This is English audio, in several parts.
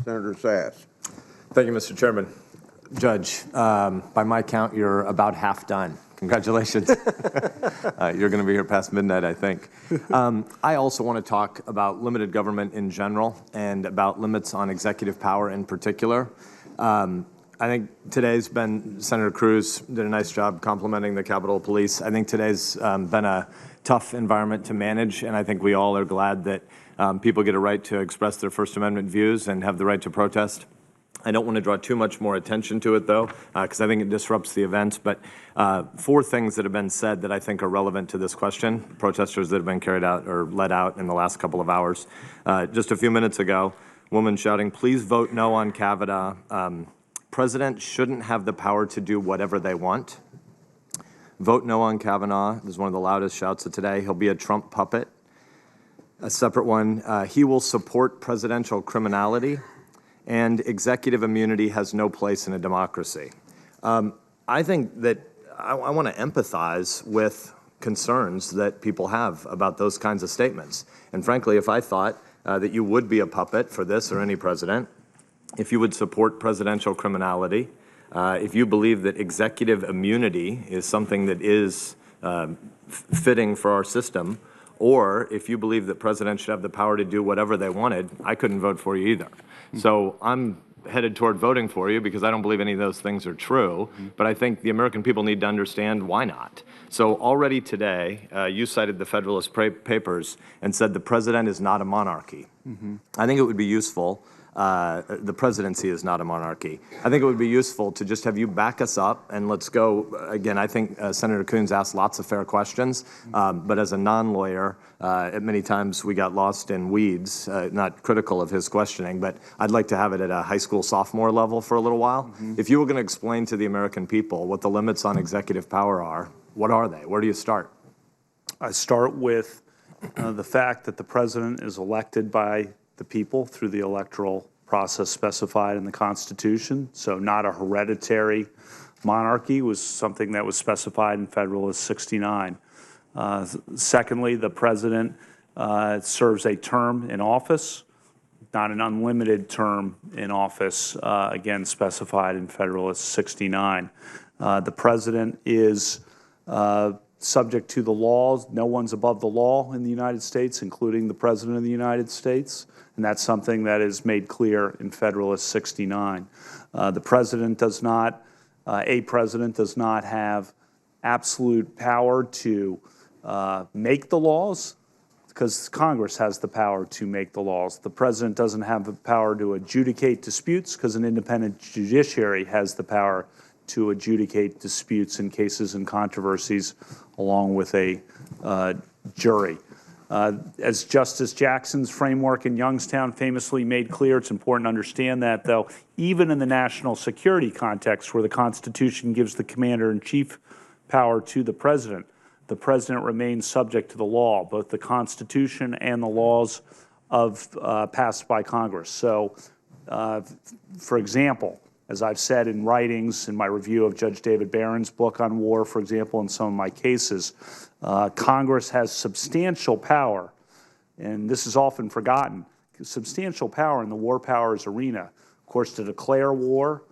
Senator Sasse. Thank you, Mr. Chairman. Judge, by my count, you're about half done. Congratulations. You're going to be here past midnight, I think. I also want to talk about limited government in general and about limits on executive power in particular. I think today's been, Senator Cruz did a nice job complimenting the Capitol Police. I think today's been a tough environment to manage, and I think we all are glad that people get a right to express their First Amendment views and have the right to protest. I don't want to draw too much more attention to it, though, because I think it disrupts the events. But 4 things that have been said that I think are relevant to this question, protesters that have been carried out or let out in the last couple of hours. Just a few minutes ago, woman shouting, "Please vote no on Kavanaugh. President shouldn't have the power to do whatever they want." Vote no on Kavanaugh. This is one of the loudest shouts of today. He'll be a Trump puppet. A separate one, he will support presidential criminality. And executive immunity has no place in a democracy. I think that I want to empathize with concerns that people have about those kinds of statements. And frankly, if I thought that you would be a puppet for this or any president, if you would support presidential criminality, if you believe that executive immunity is something that is fitting for our system, or if you believe that presidents should have the power to do whatever they wanted, I couldn't vote for you either. So I'm headed toward voting for you because I don't believe any of those things are true, but I think the American people need to understand why not. So already today, you cited the Federalist Papers and said the president is not a monarchy. I think it would be useful, the presidency is not a monarchy. I think it would be useful to just have you back us up and let's go, again, I think Senator Coons asked lots of fair questions, but as a non-lawyer, at many times we got lost in weeds, not critical of his questioning, but I'd like to have it at a high school sophomore level for a little while. If you were going to explain to the American people what the limits on executive power are, what are they? Where do you start? I start with the fact that the president is elected by the people through the electoral process specified in the Constitution. So not a hereditary monarchy was something that was specified in Federalist 69. Secondly, the president serves a term in office, not an unlimited term in office, again specified in Federalist 69. The president is subject to the laws. No one's above the law in the United States, including the President of the United States, and that's something that is made clear in Federalist 69. The president does not, a president does not have absolute power to make the laws, because Congress has the power to make the laws. The president doesn't have the power to adjudicate disputes, because an independent judiciary has the power to adjudicate disputes in cases and controversies along with a jury. As Justice Jackson's framework in Youngstown famously made clear, it's important to understand that, though, even in the national security context where the Constitution gives the commander-in-chief power to the president remains subject to the law, both the Constitution and the laws passed by Congress. So, for example, as I've said in writings, in my review of Judge David Barron's book on war, for example, in some of my cases, Congress has substantial power, and this is often forgotten, substantial power in the war powers arena, of course, to declare war,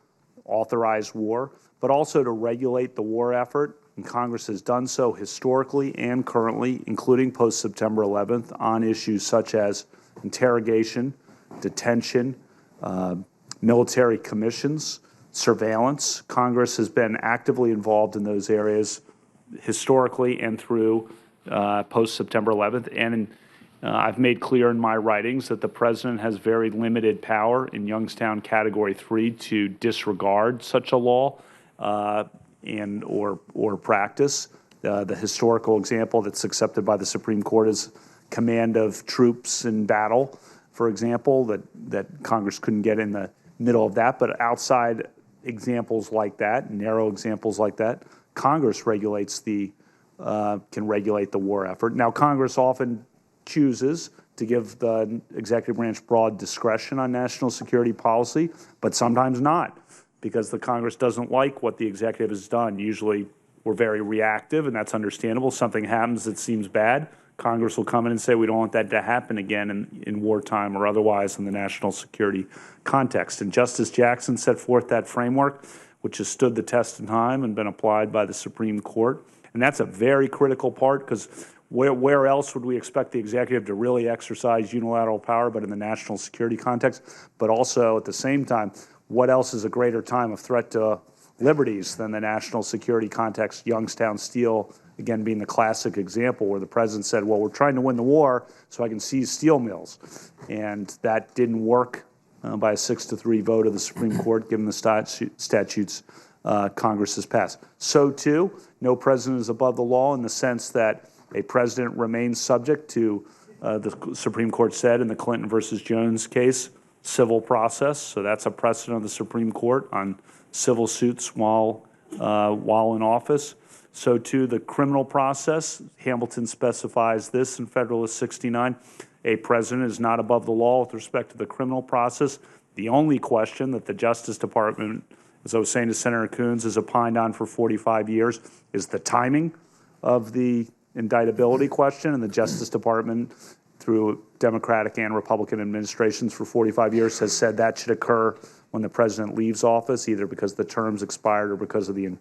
authorize war, but also to regulate the war effort, and Congress has done so historically and currently, including post-September 11th, on issues such as interrogation, detention, military commissions, surveillance. Congress has been actively involved in those areas historically and through post-September 11th. And I've made clear in my writings that the president has very limited power in Youngstown Category 3 to disregard such a law and or practice. The historical example that's accepted by the Supreme Court is command of troops in battle, for example, that Congress couldn't get in the middle of that, but outside examples like that, narrow examples like that, Congress regulates can regulate the war effort. Now, Congress often chooses to give the executive branch broad discretion on national security policy, but sometimes not, because the Congress doesn't like what the executive has done. Usually we're very reactive, and that's understandable. Something happens that seems bad. Congress will come in and say, we don't want that to happen again in wartime or otherwise in the national security context. And Justice Jackson set forth that framework, which has stood the test of time and been applied by the Supreme Court. And that's a very critical part, because where else would we expect the executive to really exercise unilateral power but in the national security context? But also, at the same time, what else is a greater time of threat to liberties than the national security context? Youngstown Steel, again, being the classic example where the president said, well, we're trying to win the war so I can seize steel mills. And that didn't work by a 6-3 vote of the Supreme Court, given the statutes Congress has passed. So, too, no president is above the law in the sense that a president remains subject to, the Supreme Court said in the Clinton versus Jones case, civil process. So that's a precedent of the Supreme Court on civil suits while in office. So, too, the criminal process. Hamilton specifies this in Federalist 69. A president is not above the law with respect to the criminal process. The only question that the Justice Department, as I was saying to Senator Coons, has opined on for 45 years is the timing of the indictability question. And the Justice Department, through Democratic and Republican administrations for 45 years, has said that should occur when the president leaves office, either because the terms expired or because of the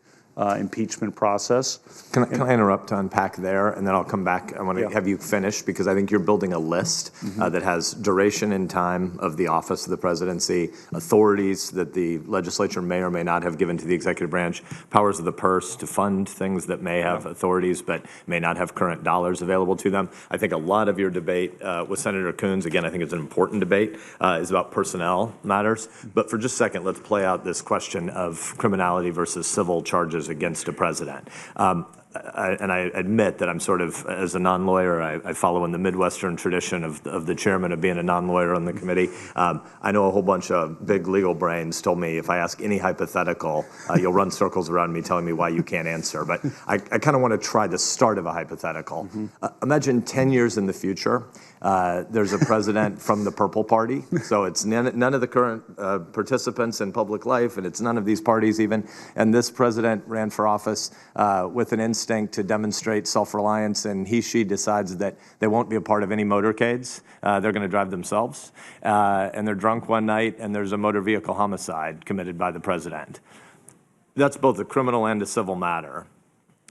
impeachment process. Can I interrupt to unpack there, and then I'll come back. I want to have you finish, because I think you're building a list that has duration in time of the office of the presidency, authorities that the legislature may or may not have given to the executive branch, powers of the purse to fund things that may have authorities but may not have current dollars available to them. I think a lot of your debate with Senator Coons, again, I think it's an important debate, is about personnel matters. But for just a second, let's play out this question of criminality versus civil charges against a president. I admit that I'm sort of, as a non-lawyer, I follow in the Midwestern tradition of the chairman of being a non-lawyer on the committee. I know a whole bunch of big legal brains told me if I ask any hypothetical, you'll run circles around me telling me why you can't answer. But I kind of want to try the start of a hypothetical. Imagine 10 years in the future, there's a president from the Purple Party. So it's none of the current participants in public life, and it's none of these parties even. And this president ran for office with an instinct to demonstrate self-reliance, and she decides that they won't be a part of any motorcades. They're going to drive themselves. And they're drunk one night, and there's a motor vehicle homicide committed by the president. That's both a criminal and a civil matter.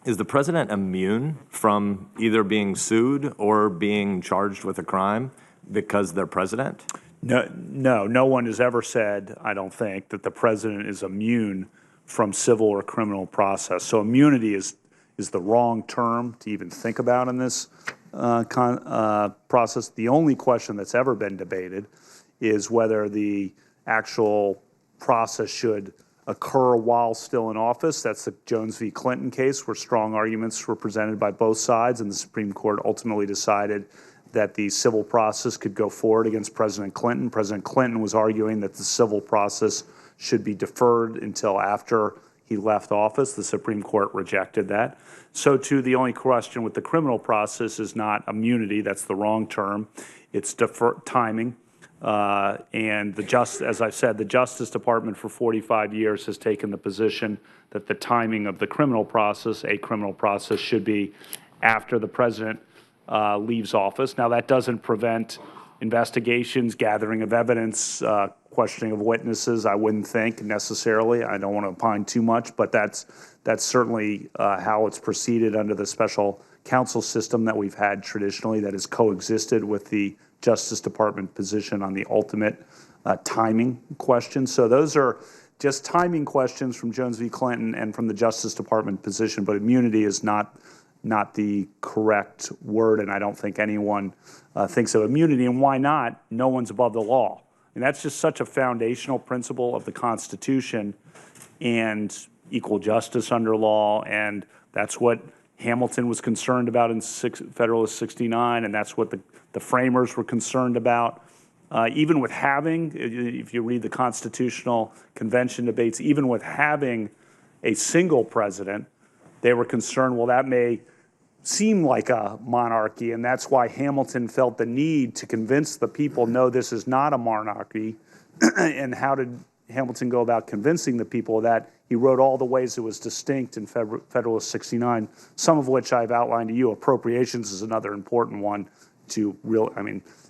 Is the president immune from either being sued or being charged with a crime because they're president? No one has ever said, I don't think, that the president is immune from civil or criminal process. So immunity is the wrong term to even think about in this process. The only question that's ever been debated is whether the actual process should occur while still in office. That's the Jones v. Clinton case, where strong arguments were presented by both sides, and the Supreme Court ultimately decided that the civil process could go forward against President Clinton. President Clinton was arguing that the civil process should be deferred until after he left office. The Supreme Court rejected that. So, too, the only question with the criminal process is not immunity. That's the wrong term. It's timing. And as I said, the Justice Department for 45 years has taken the position that the timing of the criminal process, a criminal process, should be after the president leaves office. Now, that doesn't prevent investigations, gathering of evidence, questioning of witnesses, I wouldn't think necessarily. I don't want to opine too much, but that's certainly how it's proceeded under the special counsel system that we've had traditionally, that has coexisted with the Justice Department position on the ultimate timing question. So those are just timing questions from Jones v. Clinton and from the Justice Department position, but immunity is not the correct word, and I don't think anyone thinks of immunity. And why not? No one's above the law. And that's just such a foundational principle of the Constitution and equal justice under law, and that's what Hamilton was concerned about in Federalist 69, and that's what the framers were concerned about. Even with having, if you read the Constitutional Convention debates, even with having a single president, they were concerned, well, that may seem like a monarchy, and that's why Hamilton felt the need to convince the people, no, this is not a monarchy. And how did Hamilton go about convincing the people of that? He wrote all the ways it was distinct in Federalist 69, some of which I've outlined to you. Appropriations is another important one to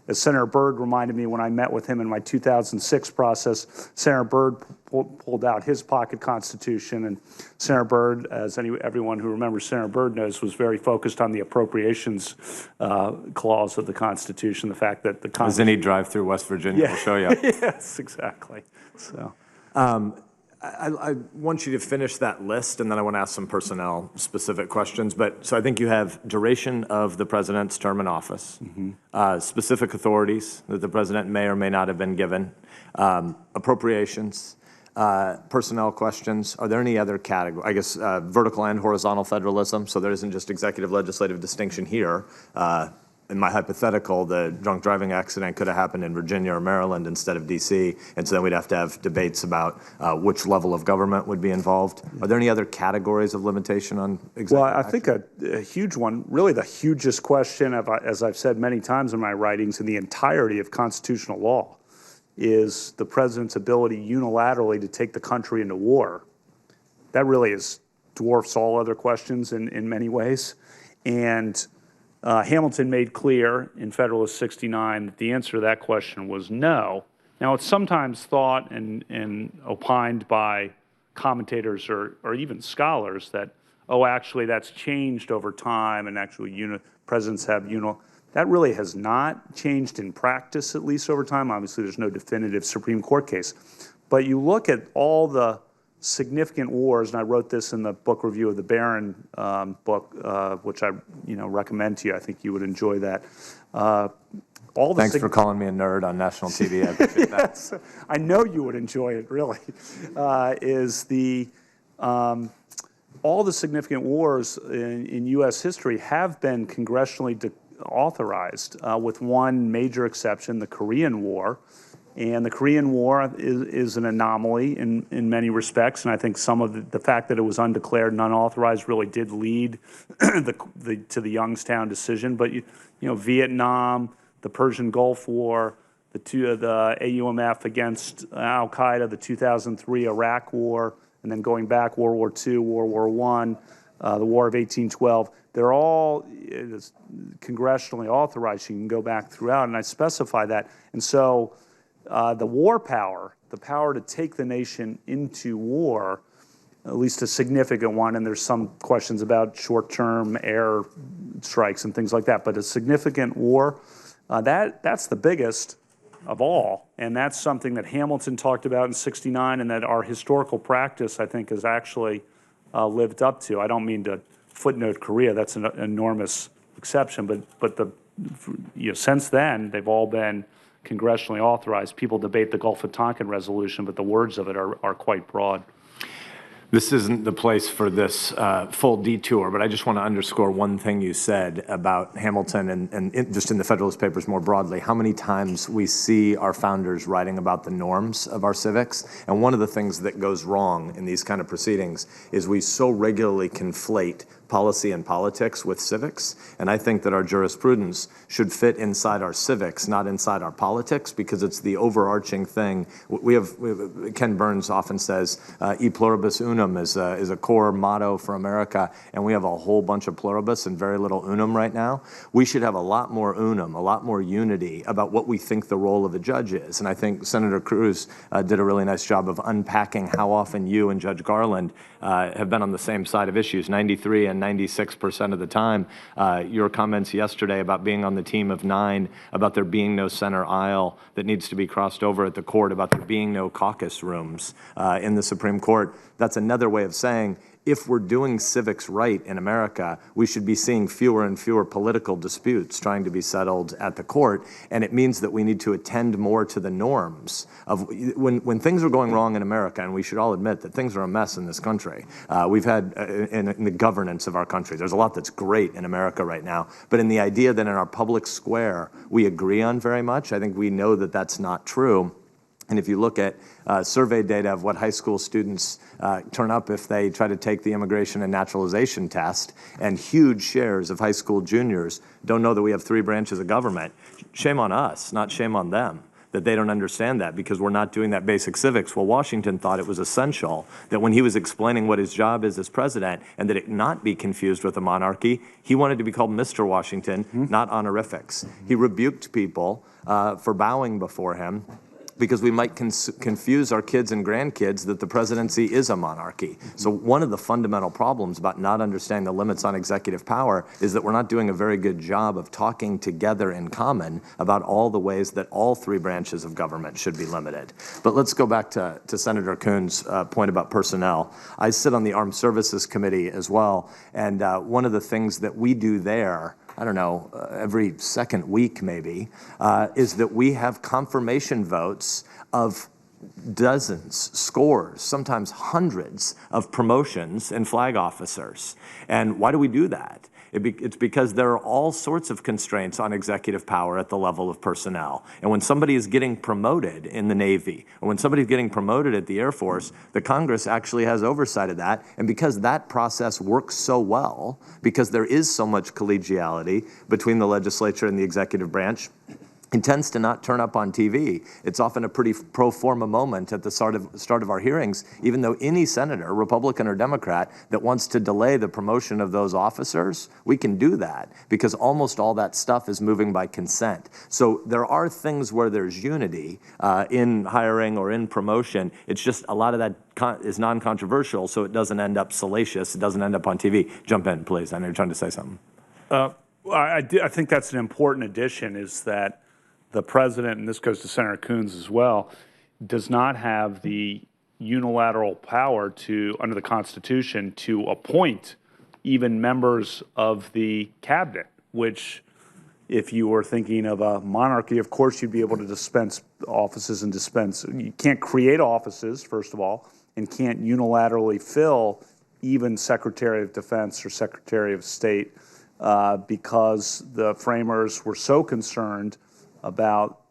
as Senator Byrd reminded me when I met with him in my 2006 process, Senator Byrd pulled out his pocket constitution, and Senator Byrd, as everyone who remembers Senator Byrd knows, was very focused on the appropriations clause of the Constitution, the fact that the Constitution... As any drive through West Virginia will show you. Yes, exactly. So... I want you to finish that list, and then I want to ask some personnel-specific questions. So I think you have duration of the president's term in office, specific authorities that the president may or may not have been given, appropriations, personnel questions. Are there any other category? I guess vertical and horizontal federalism, so there isn't just executive legislative distinction here. In my hypothetical, the drunk driving accident could have happened in Virginia or Maryland instead of D.C., and so then we'd have to have debates about which level of government would be involved. Are there any other categories of limitation on executive Well, I action? think a huge one, really the hugest question, as I've said many times in my writings, in the entirety of constitutional law, is the president's ability unilaterally to take the country into war. That really dwarfs all other questions in many ways. And Hamilton made clear in Federalist 69 that the answer to that question was no. Now, it's sometimes thought and opined by commentators or even scholars that, actually that's changed over time, and actually presidents have that really has not changed in practice, at least over time. Obviously, there's no definitive Supreme Court case. But you look at all the significant wars, and I wrote this in the book review of the Barron book, which I recommend to you. I think you would enjoy that. Thanks for calling me a nerd on national TV. I appreciate that. I know you would enjoy it, really. All the significant wars in U.S. history have been congressionally authorized, with one major exception, the Korean War. And the Korean War is an anomaly in many respects, and I think some of the fact that it was undeclared and unauthorized really did lead to the Youngstown decision. But Vietnam, the Persian Gulf War, the AUMF against Al Qaeda, the 2003 Iraq War, and then going back World War II, World War I, the War of 1812. They're all congressionally authorized. You can go back throughout, and I specify that, and so. The war power, the power to take the nation into war, at least a significant one, and there's some questions about short-term air strikes and things like that, but a significant war, that's the biggest of all, and that's something that Hamilton talked about in 69 and that our historical practice, I think, has actually lived up to. I don't mean to footnote Korea, that's an enormous exception, but since then, they've all been congressionally authorized. People debate the Gulf of Tonkin resolution, but the words of it are quite broad. This isn't the place for this full detour, but I just want to underscore one thing you said about Hamilton and just in the Federalist Papers more broadly, how many times we see our founders writing about the norms of our civics. And one of the things that goes wrong in these kind of proceedings is we so regularly conflate policy and politics with civics, and I think that our jurisprudence should fit inside our civics, not inside our politics, because it's the overarching thing. We have Ken Burns often says, "E pluribus unum" is a core motto for America, and we have a whole bunch of pluribus and very little unum right now. We should have a lot more unum, a lot more unity about what we think the role of a judge is, and I think Senator Cruz did a really nice job of unpacking how often you and Judge Garland have been on the same side of issues, 93 and 96% of the time. Your comments yesterday about being on the team of 9, about there being no center aisle that needs to be crossed over at the court, about there being no caucus rooms in the Supreme Court, that's another way of saying if we're doing civics right in America, we should be seeing fewer and fewer political disputes trying to be settled at the court, and it means that we need to attend more to the norms of when things are going wrong in America, and we should all admit that things are a mess in this country. We've had in the governance of our country, there's a lot that's great in America right now, but in the idea that in our public square we agree on very much, I think we know that that's not true. And if you look at survey data of what high school students turn up if they try to take the immigration and naturalization test, and huge shares of high school juniors don't know that we have 3 branches of government, shame on us, not shame on them. that they don't understand that because we're not doing that basic civics. Well, Washington thought it was essential that when he was explaining what his job is as president and that it not be confused with a monarchy, he wanted to be called Mr. Washington, not honorifics. He rebuked people for bowing before him because we might confuse our kids and grandkids that the presidency is a monarchy. So one of the fundamental problems about not understanding the limits on executive power is that we're not doing a very good job of talking together in common about all the ways that all three branches of government should be limited. But let's go back to Senator Coons' point about personnel. I sit on the Armed Services Committee as well, and one of the things that we do there, I don't know, every second week maybe, is that we have confirmation votes of dozens, scores, sometimes hundreds of promotions in flag officers. And why do we do that? It's because there are all sorts of constraints on executive power at the level of personnel. And when somebody is getting promoted in the Navy, or when somebody's getting promoted at the Air Force, the Congress actually has oversight of that. And because that process works so well, because there is so much collegiality between the legislature and the executive branch, it tends to not turn up on TV. It's often a pretty pro forma moment at the start of our hearings, even though any senator, Republican or Democrat, that wants to delay the promotion of those officers, we can do that because almost all that stuff is moving by consent. So there are things where there's unity in hiring or in promotion. It's just a lot of that is non-controversial, so it doesn't end up salacious. It doesn't end up on TV. Jump in, please. I know you're trying to say something. I think that's an important addition, is that the president, and this goes to Senator Coons as well, does not have the unilateral power to, under the Constitution, to appoint even members of the cabinet, which, if you were thinking of a monarchy, of course you'd be able to dispense offices and dispense. You can't create offices, first of all, and can't unilaterally fill even Secretary of Defense or Secretary of State because the framers were so concerned about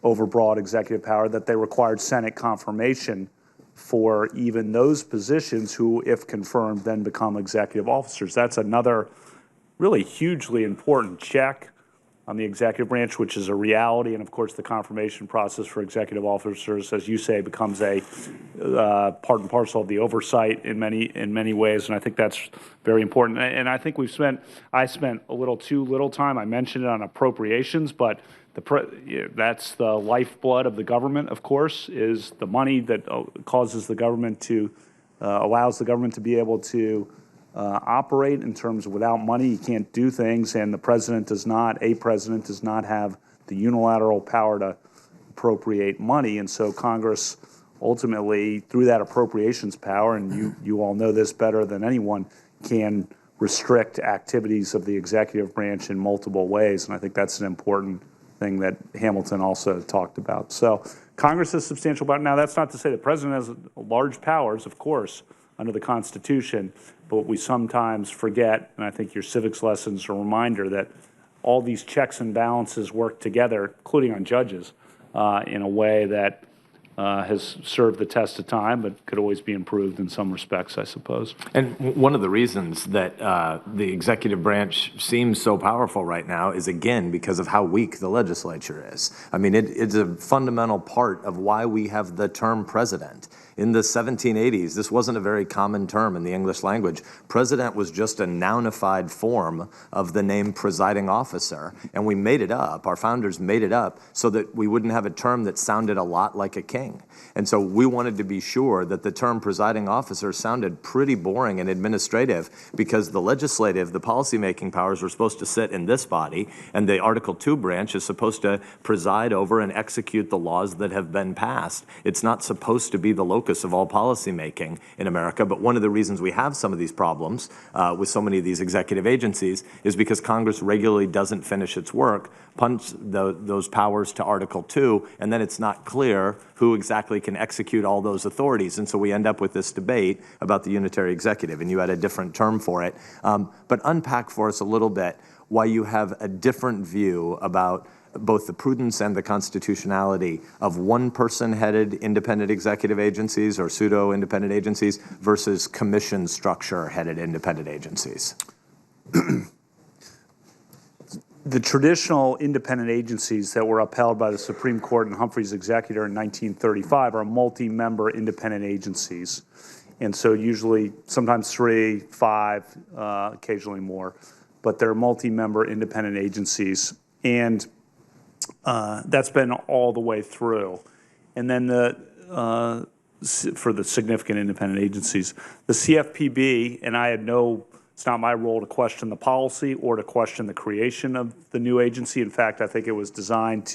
overbroad executive power that they required Senate confirmation for even those positions who, if confirmed, then become executive officers. That's another really hugely important check on the executive branch, which is a reality. And of course, the confirmation process for executive officers, as you say, becomes a part and parcel of the oversight in many ways. And I think that's very important. And I think I spent a little too little time. I mentioned it on appropriations, but that's the lifeblood of the government, of course, is the money that causes the government to, allows the government to be able to operate in terms of without money, you can't do things, and a president does not have the unilateral power to appropriate money. And so Congress ultimately, through that appropriations power, and you all know this better than anyone, can restrict activities of the executive branch in multiple ways. And I think that's an important thing that Hamilton also talked about. So Congress has substantial power. Now, that's not to say the president has large powers, of course, under the Constitution, but we sometimes forget, and I think your civics lessons are a reminder that all these checks and balances work together, including on judges, in a way that has served the test of time, but could always be improved in some respects, I suppose. And one of the reasons that the executive branch seems so powerful right now is, again, because of how weak the legislature is. I mean, it's a fundamental part of why we have the term president. In the 1780s, this wasn't a very common term in the English language. President was just a nounified form of the name presiding officer, and we made it up. Our founders made it up so that we wouldn't have a term that sounded a lot like a king. And so we wanted to be sure that the term presiding officer sounded pretty boring and administrative because the legislative, the policymaking powers were supposed to sit in this body, and the Article 2 branch is supposed to preside over and execute the laws that have been passed. It's not supposed to be the locus of all policymaking in America, but one of the reasons we have some of these problems with so many of these executive agencies is because Congress regularly doesn't finish its work, punch those powers to Article 2, and then it's not clear who exactly can execute all those authorities. And so we end up with this debate about the unitary executive, and you had a different term for it. But unpack for us a little bit why you have a different view about both the prudence and the constitutionality of one-person-headed independent executive agencies or pseudo-independent agencies versus commission structure-headed independent agencies. the traditional independent agencies that were upheld by the Supreme Court and Humphrey's executor in 1935 are multi-member independent agencies. And so usually, sometimes 3, 5, occasionally more, but they're multi-member independent agencies. And that's been all the way through. And then for the significant independent agencies, the CFPB, and it's not my role to question the policy or to question the creation of the new agency. In fact, I think it was designed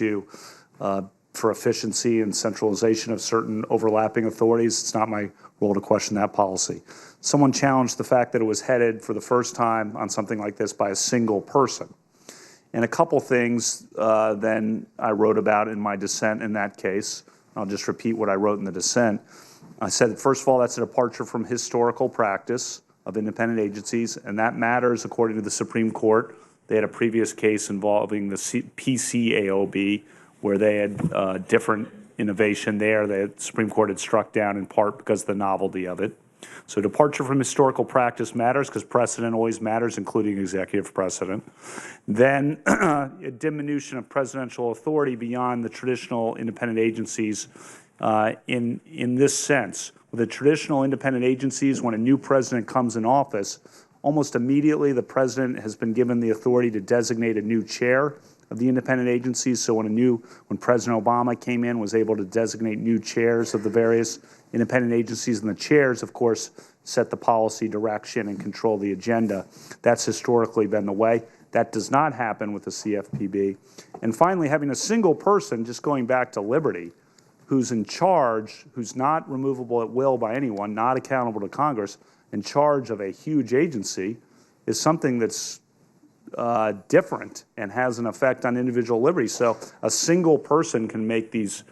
for efficiency and centralization of certain overlapping authorities. It's not my role to question that policy. Someone challenged the fact that it was headed for the first time on something like this by a single person. And a couple things then I wrote about in my dissent in that case. I'll just repeat what I wrote in the dissent. I said, first of all, that's a departure from historical practice of independent agencies, and that matters according to the Supreme Court. They had a previous case involving the PCAOB where they had different innovation there. The Supreme Court had struck down in part because of the novelty of it. So departure from historical practice matters because precedent always matters, including executive precedent. Then a diminution of presidential authority beyond the traditional independent agencies in this sense. With the traditional independent agencies, when a new president comes in office, almost immediately the president has been given the authority to designate a new chair of the independent agencies. So when President Obama came in, was able to designate new chairs of the various independent agencies, and the chairs, of course, set the policy direction and control the agenda. That's historically been the way. That does not happen with the CFPB. And finally, having a single person, just going back to Liberty, who's in charge, who's not removable at will by anyone, not accountable to Congress, in charge of a huge agency, is something that's different and has an effect on individual liberty. So a single person can make these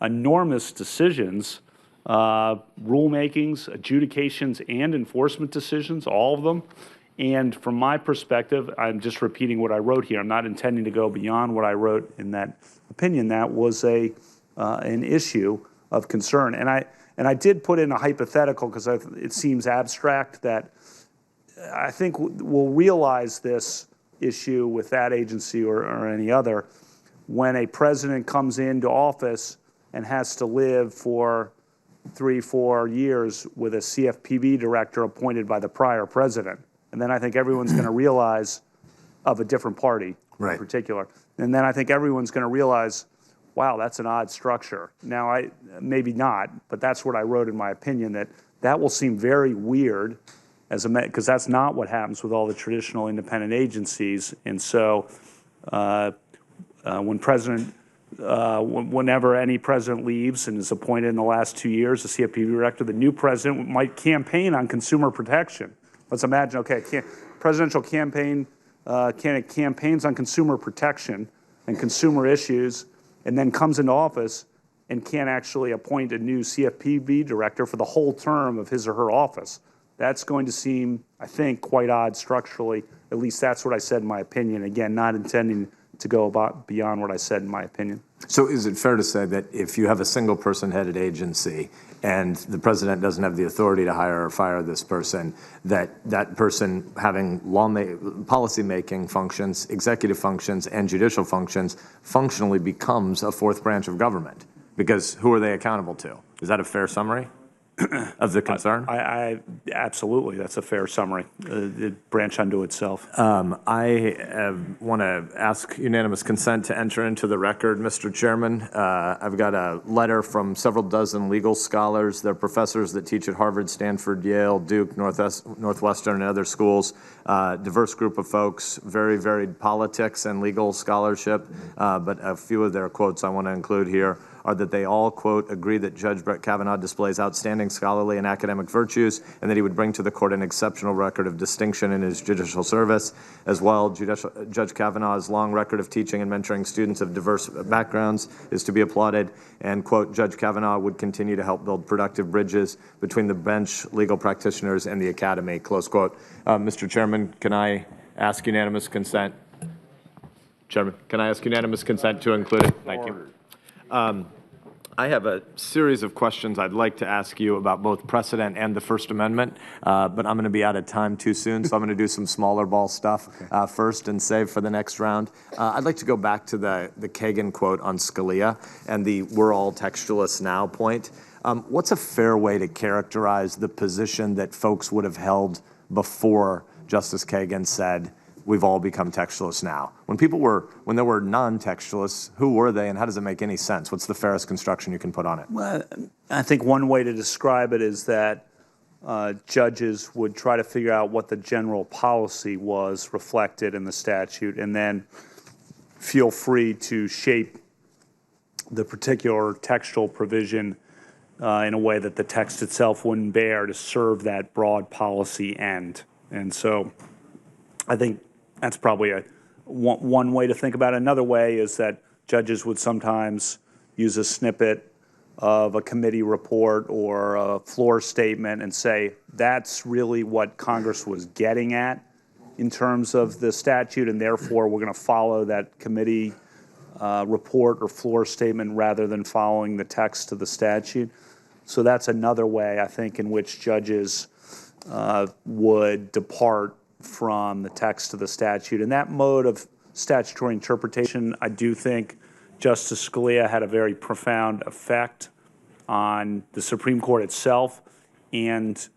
enormous decisions, rulemakings, adjudications, and enforcement decisions, all of them. And from my perspective, I'm just repeating what I wrote here. I'm not intending to go beyond what I wrote in that opinion. That was an issue of concern. And I did put in a hypothetical because it seems abstract that I think we'll realize this issue with that agency or any other when a president comes into office and has to live for 3-4 years with a CFPB director appointed by the prior president. And then I think everyone's going to realize, of a different party in particular. And then I think everyone's going to realize, wow, that's an odd structure. Now, maybe not, but that's what I wrote in my opinion, that will seem very weird because that's not what happens with all the traditional independent agencies. And so whenever any president leaves and is appointed in the last 2 years, a CFPB director, the new president might campaign on consumer protection. Let's imagine, okay, presidential campaign candidate campaigns on consumer protection and consumer issues, and then comes into office and can't actually appoint a new CFPB director for the whole term of his or her office. That's going to seem, I think, quite odd structurally. At least that's what I said in my opinion. Again, not intending to go beyond what I said in my opinion. So is it fair to say that if you have a single person headed agency and the president doesn't have the authority to hire or fire this person, that person having policy-making functions, executive functions, and judicial functions functionally becomes a fourth branch of government? Because who are they accountable to? Is that a fair summary of the concern? I absolutely, that's a fair summary. It branch unto itself. I want to ask unanimous consent to enter into the record, Mr. Chairman. I've got a letter from several dozen legal scholars. They're professors that teach at Harvard, Stanford, Yale, Duke, Northwestern, and other schools. Diverse group of folks, very varied politics and legal scholarship. But a few of their quotes I want to include here are that they all, quote, agree that Judge Brett Kavanaugh displays outstanding scholarly and academic virtues and that he would bring to the court an exceptional record of distinction in his judicial service. As well, Judge Kavanaugh's long record of teaching and mentoring students of diverse backgrounds is to be applauded. And, quote, Judge Kavanaugh would continue to help build productive bridges between the bench, legal practitioners, and the academy, close quote. Mr. Chairman, can I ask unanimous consent? Chairman, can I ask unanimous consent to include it? Thank you. I have a series of questions I'd like to ask you about both precedent and the First Amendment, but I'm going to be out of time too soon, so I'm going to do some smaller ball stuff first and save for the next round. I'd like to go back to the Kagan quote on Scalia and the "we're all textualists now" point. What's a fair way to characterize the position that folks would have held before Justice Kagan said, we've all become textualists now? When there were non-textualists, who were they and how does it make any sense? What's the fairest construction you can put on it? Well, I think one way to describe it is that judges would try to figure out what the general policy was reflected in the statute and then feel free to shape the particular textual provision in a way that the text itself wouldn't bear to serve that broad policy end. And so I think that's probably one way to think about it. Another way is that judges would sometimes use a snippet of a committee report or a floor statement and say, that's really what Congress was getting at in terms of the statute, and therefore we're going to follow that committee report or floor statement rather than following the text of the statute. So that's another way, I think, in which judges would depart from the text of the statute. And that mode of statutory interpretation, I do think Justice Scalia had a very profound effect on the Supreme Court itself and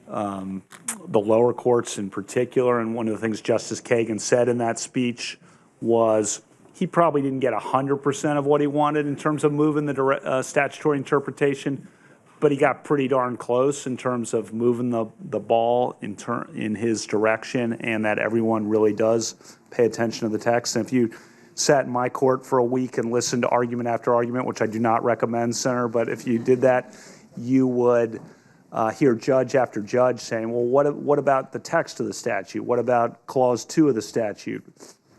the lower courts in particular. And one of the things Justice Kagan said in that speech was he probably didn't get 100% of what he wanted in terms of moving the statutory interpretation, but he got pretty darn close in terms of moving the ball in his direction, and that everyone really does pay attention to the text. And if you sat in my court for a week and listened to argument after argument, which I do not recommend, Senator, but if you did that, you would hear judge after judge saying, well, what about the text of the statute? What about Clause 2 of the statute?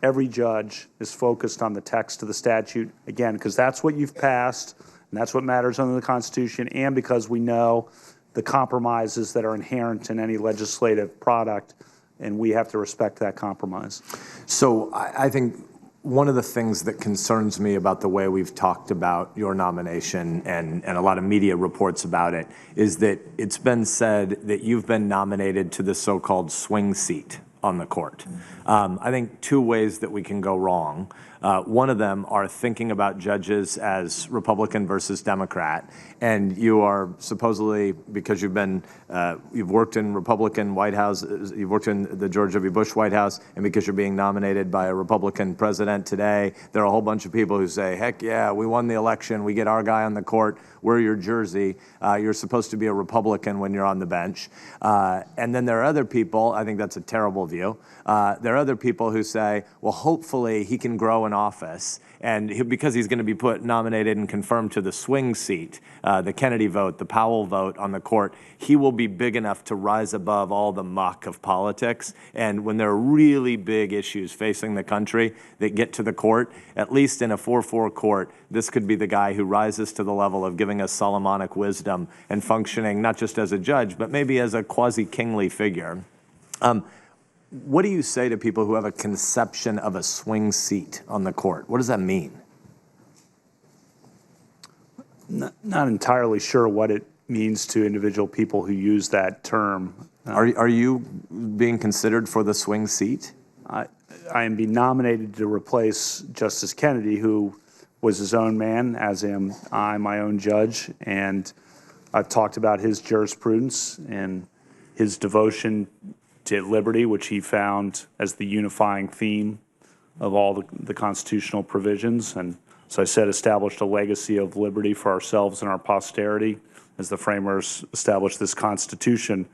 Every judge is focused on the text of the statute, again, because that's what you've passed, and that's what matters under the Constitution, and because we know the compromises that are inherent in any legislative product, and we have to respect that compromise. So I think one of the things that concerns me about the way we've talked about your nomination and a lot of media reports about it is that it's been said that you've been nominated to the so-called swing seat on the court. I think two ways that we can go wrong. One of them are thinking about judges as Republican versus Democrat, and you are supposedly, because you've worked in Republican White House, you've worked in the George W. Bush White House, and because you're being nominated by a Republican president today, there are a whole bunch of people who say, heck yeah, we won the election, we get our guy on the court, wear your jersey, you're supposed to be a Republican when you're on the bench. And then there are other people, I think that's a terrible view, there are other people who say, well, hopefully he can grow in office, and because he's going to be nominated and confirmed to the swing seat, the Kennedy vote, the Powell vote on the court, he will be big enough to rise above all the muck of politics. And when there are really big issues facing the country that get to the court, at least in a 4-4 court, this could be the guy who rises to the level of giving us Solomonic wisdom and functioning not just as a judge, but maybe as a quasi-kingly figure. What do you say to people who have a conception of a swing seat on the court? What does that mean? Not entirely sure what it means to individual people who use that term. Are you being considered for the swing seat? I am being nominated to replace Justice Kennedy, who was his own man, as am I, my own judge. And I've talked about his jurisprudence and his devotion to liberty, which he found as the unifying theme of all the constitutional provisions. And as I said, established a legacy of liberty for ourselves and our posterity as the framers established this Constitution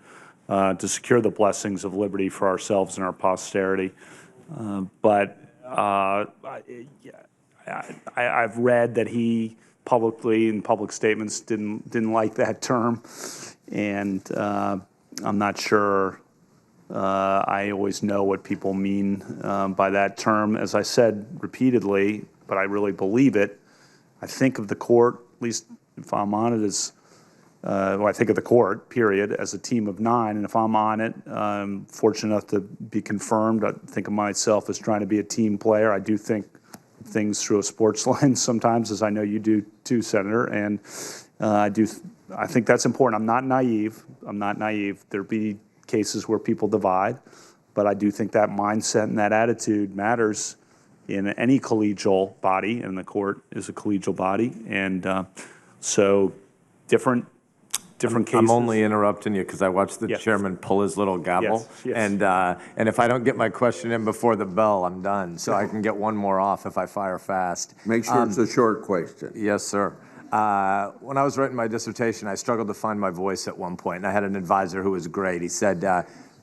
to secure the blessings of liberty for ourselves and our posterity. But I've read that he publicly, in public statements, didn't like that term. And I'm not sure I always know what people mean by that term. As I said repeatedly, but I really believe it, I think of the court, at least if I'm on it, as I think of the court, period, as a team of 9. And if I'm on it, I'm fortunate enough to be confirmed. I think of myself as trying to be a team player. I do think things through a sports lens sometimes, as I know you do too, Senator. And I think that's important. I'm not naive. There'll be cases where people divide, but I do think that mindset and that attitude matters in any collegial body, and the court is a collegial body. And so different cases. I'm only interrupting you because I watched the Yes. chairman pull his little gavel. Yes. And if I don't get my question in before the bell, I'm done. So I can get one more off if I fire fast. Make sure it's a short question. Yes, sir. When I was writing my dissertation, I struggled to find my voice at one point, and I had an advisor who was great. He said,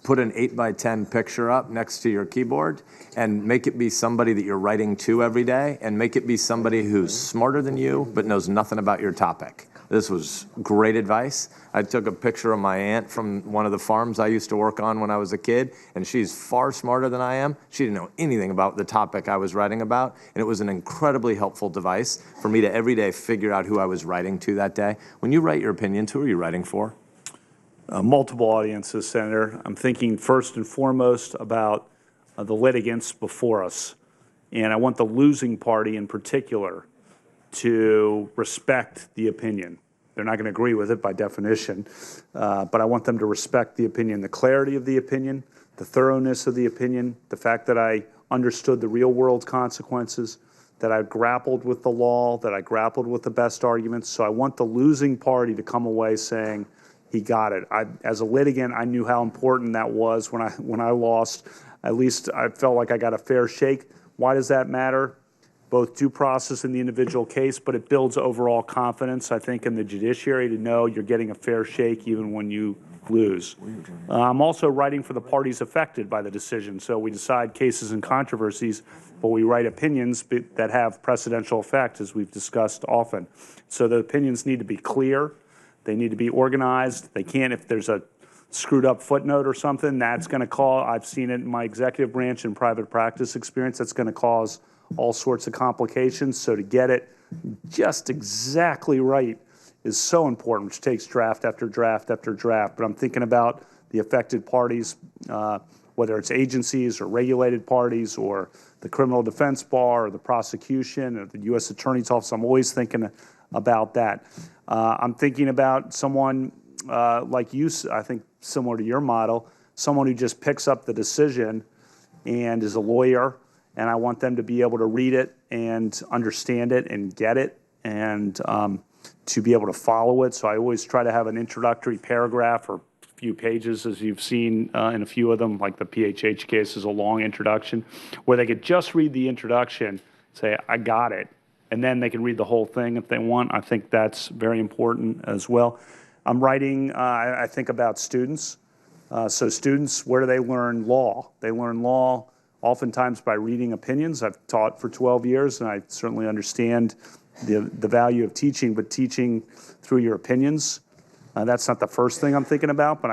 put an 8x10 picture up next to your keyboard and make it be somebody that you're writing to every day, and make it be somebody who's smarter than you but knows nothing about your topic. This was great advice. I took a picture of my aunt from one of the farms I used to work on when I was a kid, and she's far smarter than I am. She didn't know anything about the topic I was writing about, and it was an incredibly helpful device for me to every day figure out who I was writing to that day. When you write your opinions, who are you writing for? Multiple audiences, Senator. I'm thinking first and foremost about the litigants before us, and I want the losing party in particular to respect the opinion. They're not going to agree with it by definition, but I want them to respect the opinion, the clarity of the opinion, the thoroughness of the opinion, the fact that I understood the real world consequences, that I grappled with the law, that I grappled with the best arguments. So I want the losing party to come away saying, he got it. As a litigant, I knew how important that was when I lost. At least I felt like I got a fair shake. Why does that matter? Both due process in the individual case, but it builds overall confidence, I think, in the judiciary to know you're getting a fair shake even when you lose. I'm also writing for the parties affected by the decision. So we decide cases and controversies, but we write opinions that have precedential effect, as we've discussed often. So the opinions need to be clear. They need to be organized. They can't, if there's a screwed up footnote or something, that's going to cause, I've seen it in my executive branch and private practice experience, that's going to cause all sorts of complications. So to get it just exactly right is so important, which takes draft after draft after draft. But I'm thinking about the affected parties, whether it's agencies or regulated parties or the criminal defense bar or the prosecution or the U.S. Attorney's Office. I'm always thinking about that. I'm thinking about someone like you, I think similar to your model, someone who just picks up the decision and is a lawyer, and I want them to be able to read it and understand it and get it and to be able to follow it. So I always try to have an introductory paragraph or a few pages, as you've seen in a few of them, like the PHH case is a long introduction, where they could just read the introduction, say, I got it, and then they can read the whole thing if they want. I think that's very important as well. I'm writing, I think about students. So students, where do they learn law? They learn law oftentimes by reading opinions. I've taught for 12 years, and I certainly understand the value of teaching, but teaching through your opinions, that's not the first thing I'm thinking about, but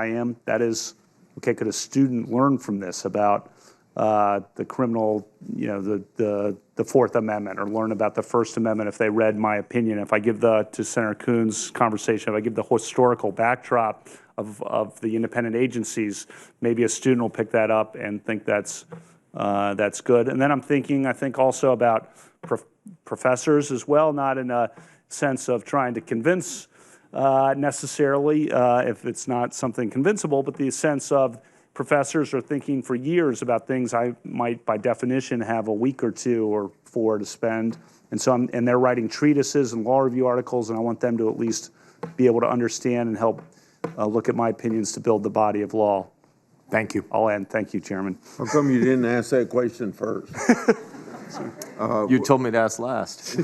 that is, okay, could a student learn from this about the criminal, the Fourth Amendment, or learn about the First Amendment if they read my opinion? If I give to Senator Kuhn's conversation, if I give the historical backdrop of the independent agencies, maybe a student will pick that up and think that's good. And then I think also about professors as well, not in a sense of trying to convince necessarily if it's not something convincible, but the sense of professors are thinking for years about things I might, by definition, have a week or two or four to spend. And so and they're writing treatises and law review articles, and I want them to at least be able to understand and help look at my opinions to build the body of law. Thank you. I'll end. Thank you, Chairman. How come you didn't ask that question first? You told me to ask last.